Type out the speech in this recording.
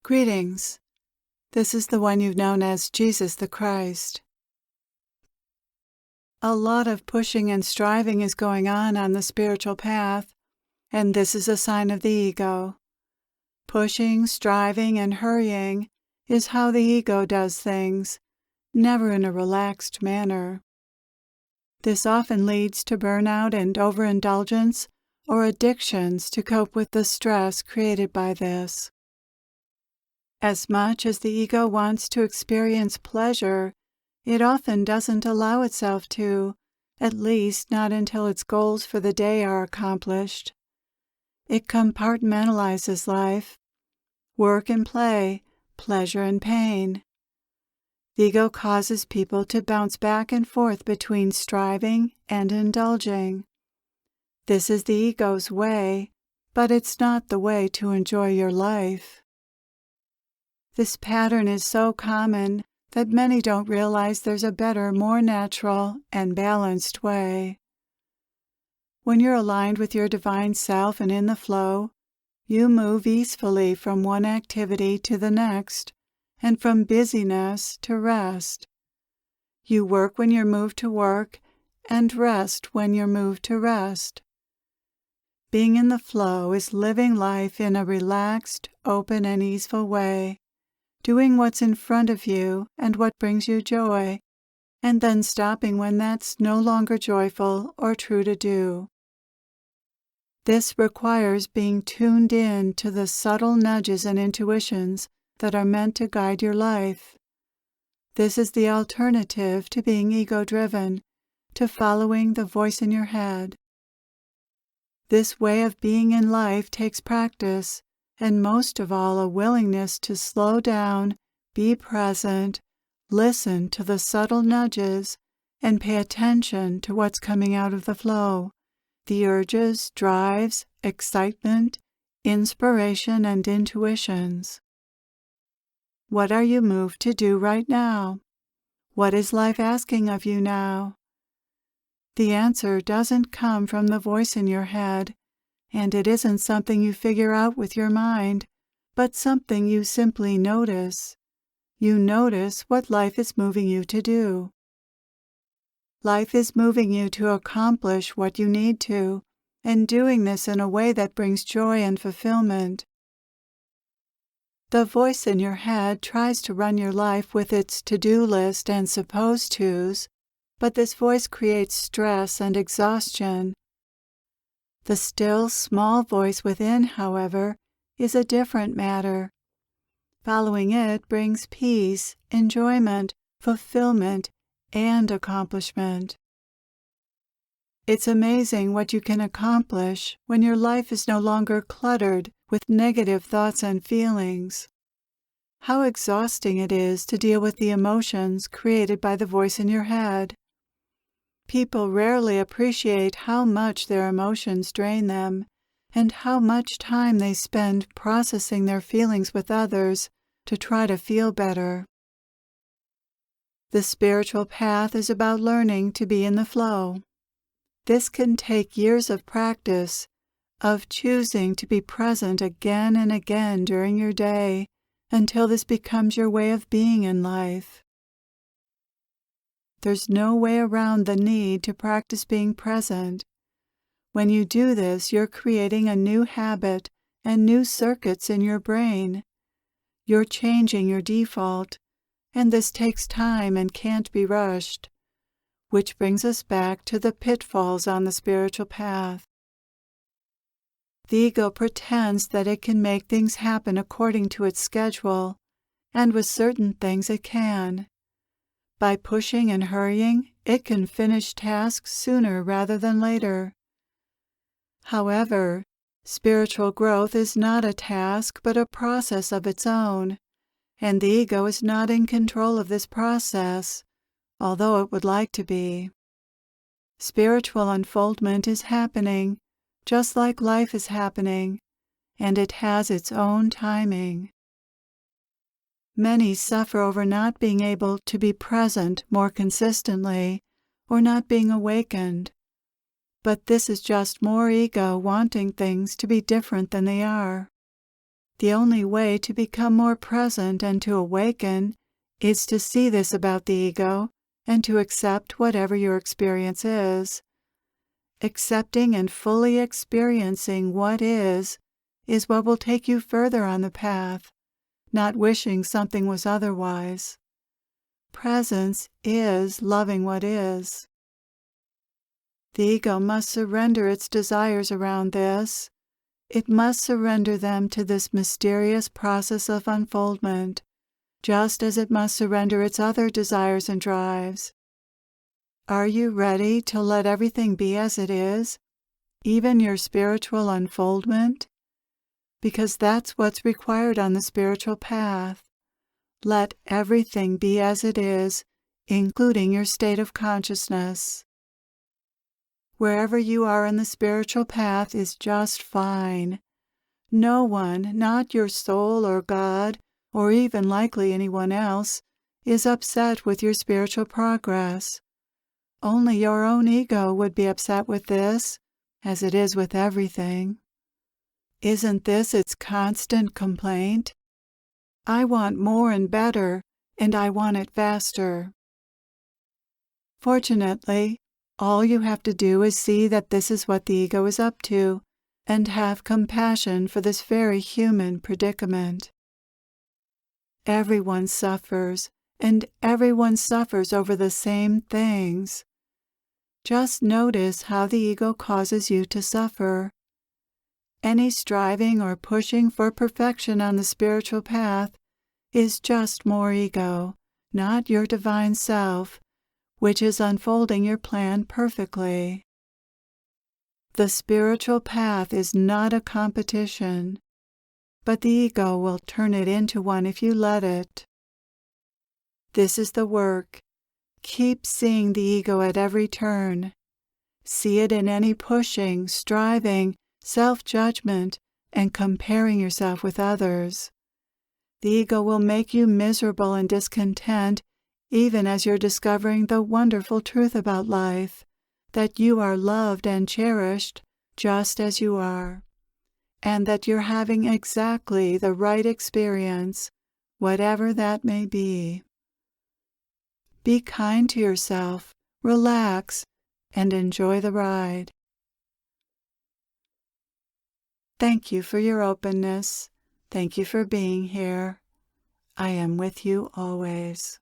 Greetings. This is the one you've known as Jesus the Christ. A lot of pushing and striving is going on the spiritual path, and this is a sign of the ego. Pushing, striving, and hurrying is how the ego does things, never in a relaxed manner. This often leads to burnout and overindulgence or addictions to cope with the stress created by this. As much as the ego wants to experience pleasure, it often doesn't allow itself to, at least not until its goals for the day are accomplished. It compartmentalizes life, work and play, pleasure and pain. The ego causes people to bounce back and forth between striving and indulging. This is the ego's way, but it's not the way to enjoy your life. This pattern is so common that many don't realize there's a better, more natural, and balanced way. When you're aligned with your divine self and in the flow, you move easefully from one activity to the next, and from busyness to rest. You work when you're moved to work, and rest when you're moved to rest. Being in the flow is living life in a relaxed, open, and easeful way, doing what's in front of you and what brings you joy, and then stopping when that's no longer joyful or true to do. This requires being tuned in to the subtle nudges and intuitions that are meant to guide your life. This is the alternative to being ego-driven, to following the voice in your head. This way of being in life takes practice, and most of all a willingness to slow down, be present, listen to the subtle nudges, and pay attention to what's coming out of the flow, the urges, drives, excitement, inspiration, and intuitions. What are you moved to do right now? What is life asking of you now? The answer doesn't come from the voice in your head, and it isn't something you figure out with your mind, but something you simply notice. You notice what life is moving you to do. Life is moving you to accomplish what you need to, and doing this in a way that brings joy and fulfillment. The voice in your head tries to run your life with its to-do list and supposed tos, but this voice creates stress and exhaustion. The still, small voice within, however, is a different matter. Following it brings peace, enjoyment, fulfillment, and accomplishment. It's amazing what you can accomplish when your life is no longer cluttered with negative thoughts and feelings. How exhausting it is to deal with the emotions created by the voice in your head. People rarely appreciate how much their emotions drain them, and how much time they spend processing their feelings with others to try to feel better. The spiritual path is about learning to be in the flow. This can take years of practice, of choosing to be present again and again during your day, until this becomes your way of being in life. There's no way around the need to practice being present. When you do this, you're creating a new habit and new circuits in your brain. You're changing your default, and this takes time and can't be rushed, which brings us back to the pitfalls on the spiritual path. The ego pretends that it can make things happen according to its schedule, and with certain things it can. By pushing and hurrying, it can finish tasks sooner rather than later. However, spiritual growth is not a task but a process of its own, and the ego is not in control of this process, although it would like to be. Spiritual unfoldment is happening, just like life is happening, and it has its own timing. Many suffer over not being able to be present more consistently, or not being awakened. But this is just more ego wanting things to be different than they are. The only way to become more present and to awaken is to see this about the ego and to accept whatever your experience is. Accepting and fully experiencing what is what will take you further on the path, not wishing something was otherwise. Presence is loving what is. The ego must surrender its desires around this. It must surrender them to this mysterious process of unfoldment, just as it must surrender its other desires and drives. Are you ready to let everything be as it is, even your spiritual unfoldment? Because that's what's required on the spiritual path. Let everything be as it is, including your state of consciousness. Wherever you are in the spiritual path is just fine. No one, not your soul or God, or even likely anyone else, is upset with your spiritual progress. Only your own ego would be upset with this, as it is with everything. Isn't this its constant complaint? I want more and better, and I want it faster. Fortunately, all you have to do is see that this is what the ego is up to, and have compassion for this very human predicament. Everyone suffers, and everyone suffers over the same things. Just notice how the ego causes you to suffer. Any striving or pushing for perfection on the spiritual path is just more ego, not your divine self, which is unfolding your plan perfectly. The spiritual path is not a competition, but the ego will turn it into one if you let it. This is the work. Keep seeing the ego at every turn. See it in any pushing, striving, self-judgment, and comparing yourself with others. The ego will make you miserable and discontent even as you're discovering the wonderful truth about life, that you are loved and cherished just as you are, and that you're having exactly the right experience, whatever that may be. Be kind to yourself, relax, and enjoy the ride. Thank you for your openness. Thank you for being here. I am with you always.